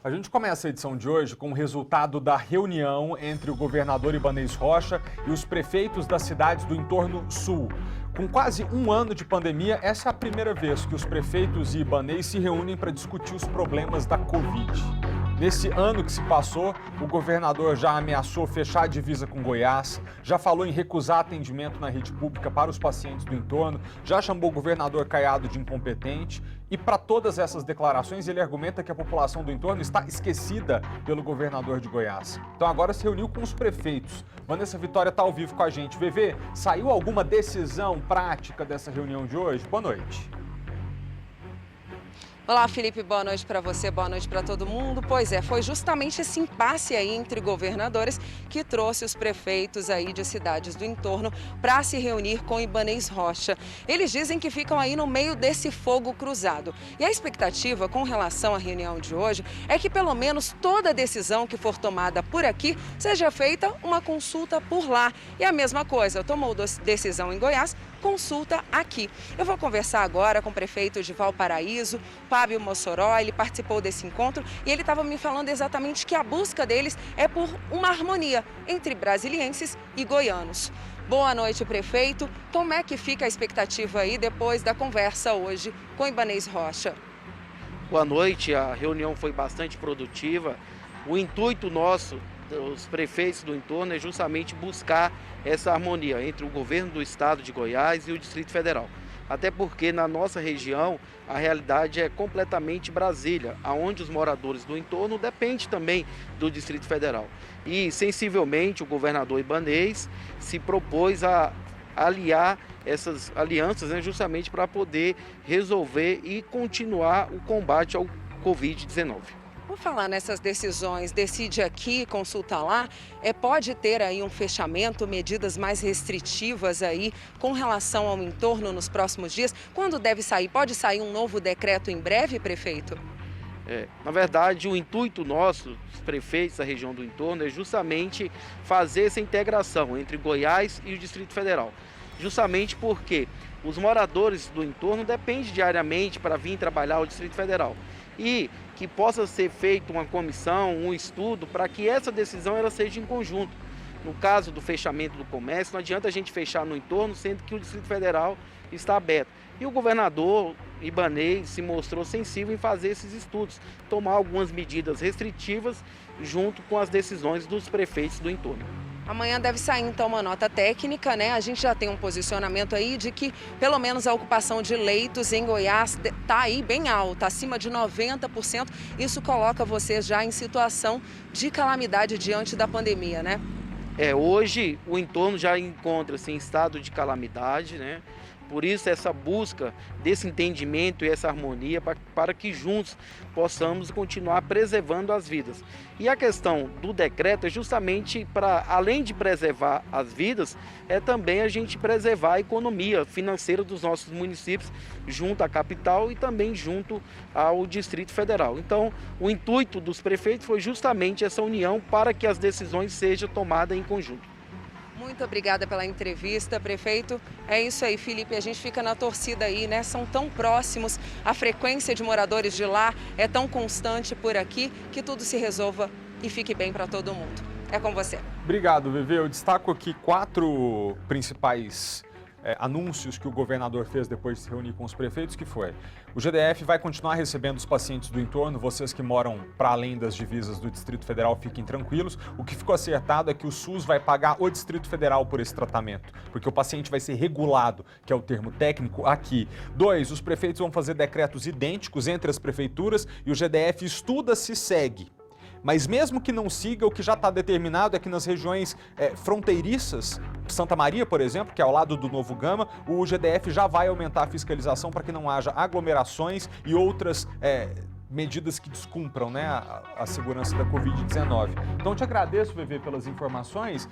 A gente começa a edição de hoje com o resultado da reunião entre o governador Ibanez Rocha e os prefeitos das cidades do entorno sul. Com quase um ano de pandemia, essa é a primeira vez que os prefeitos e Ibanez se reúnem para discutir os problemas da Covid. Nesse ano que se passou, o governador já ameaçou fechar a divisa com Goiás, já falou em recusar atendimento na rede pública para os pacientes do entorno, já chamou o governador Caiado de incompetente e, para todas essas declarações, ele argumenta que a população do entorno está esquecida pelo governador de Goiás. Então agora se reuniu com os prefeitos. Vanessa Vitória está ao vivo com a gente. VV, saiu alguma decisão prática dessa reunião de hoje? Boa noite. Olá, Felipe, boa noite para você, boa noite para todo mundo. Pois é, foi justamente esse impasse aí entre governadores que trouxe os prefeitos aí de cidades do entorno para se reunir com Ibanez Rocha. Eles dizem que ficam aí no meio desse fogo cruzado. E a expectativa com relação à reunião de hoje é que pelo menos toda decisão que for tomada por aqui seja feita uma consulta por lá. E a mesma coisa, tomou decisão em Goiás, consulta aqui. Eu vou conversar agora com o prefeito de Valparaíso, Fábio Mossoró. Ele participou desse encontro e ele estava me falando exatamente que a busca deles é por uma harmonia entre brasilienses e goianos. Boa noite, prefeito. Como é que fica a expectativa aí depois da conversa hoje com Ibanez Rocha? Boa noite, a reunião foi bastante produtiva. O intuito nosso, dos prefeitos do entorno, é justamente buscar essa harmonia entre o governo do estado de Goiás e o Distrito Federal. Até porque na nossa região a realidade é completamente Brasília, onde os moradores do entorno dependem também do Distrito Federal. E sensivelmente o governador Ibanez se propôs a aliar essas alianças, né, justamente para poder resolver e continuar o combate ao Covid-19. Por falar nessas decisões, decide aqui, consulta lá, pode ter aí um fechamento, medidas mais restritivas aí com relação ao entorno nos próximos dias? Quando deve sair? Pode sair um novo decreto em breve, prefeito? Na verdade, o intuito nosso, os prefeitos da região do entorno, é justamente fazer essa integração entre Goiás e o Distrito Federal. Justamente porque os moradores do entorno dependem diariamente para vir trabalhar ao Distrito Federal. E que possa ser feita uma comissão, um estudo, para que essa decisão ela seja em conjunto. No caso do fechamento do comércio, não adianta a gente fechar no entorno, sendo que o Distrito Federal está aberto. E o governador Ibanez se mostrou sensível em fazer esses estudos, tomar algumas medidas restritivas junto com as decisões dos prefeitos do entorno. Amanhã deve sair, então, uma nota técnica, né? A gente já tem um posicionamento aí de que, pelo menos, a ocupação de leitos em Goiás está aí bem alta, acima de 90%. Isso coloca vocês já em situação de calamidade diante da pandemia, né? Hoje o entorno já encontra-se em estado de calamidade, né? Por isso essa busca desse entendimento e essa harmonia para que juntos possamos continuar preservando as vidas. E a questão do decreto é justamente para, além de preservar as vidas, é também a gente preservar a economia financeira dos nossos municípios junto à capital e também junto ao Distrito Federal. Então, o intuito dos prefeitos foi justamente essa união para que as decisões sejam tomadas em conjunto. Muito obrigada pela entrevista, prefeito. É isso aí, Felipe, a gente fica na torcida aí, né? São tão próximos, a frequência de moradores de lá é tão constante por aqui, que tudo se resolva e fique bem para todo mundo. É com você. Obrigado, VV. Eu destaco aqui 4 principais anúncios que o governador fez depois de se reunir com os prefeitos, que foi: o GDF vai continuar recebendo os pacientes do entorno, vocês que moram para além das divisas do Distrito Federal fiquem tranquilos. O que ficou acertado é que o SUS vai pagar o Distrito Federal por esse tratamento, porque o paciente vai ser regulado, que é o termo técnico, aqui. 2, os prefeitos vão fazer decretos idênticos entre as prefeituras e o GDF estuda se segue. Mas mesmo que não siga, o que já está determinado é que nas regiões fronteiriças, Santa Maria, por exemplo, que é ao lado do Novo Gama, o GDF já vai aumentar a fiscalização para que não haja aglomerações e outras medidas que descumpram, né, a segurança da Covid-19. Então, eu te agradeço, VV, pelas informações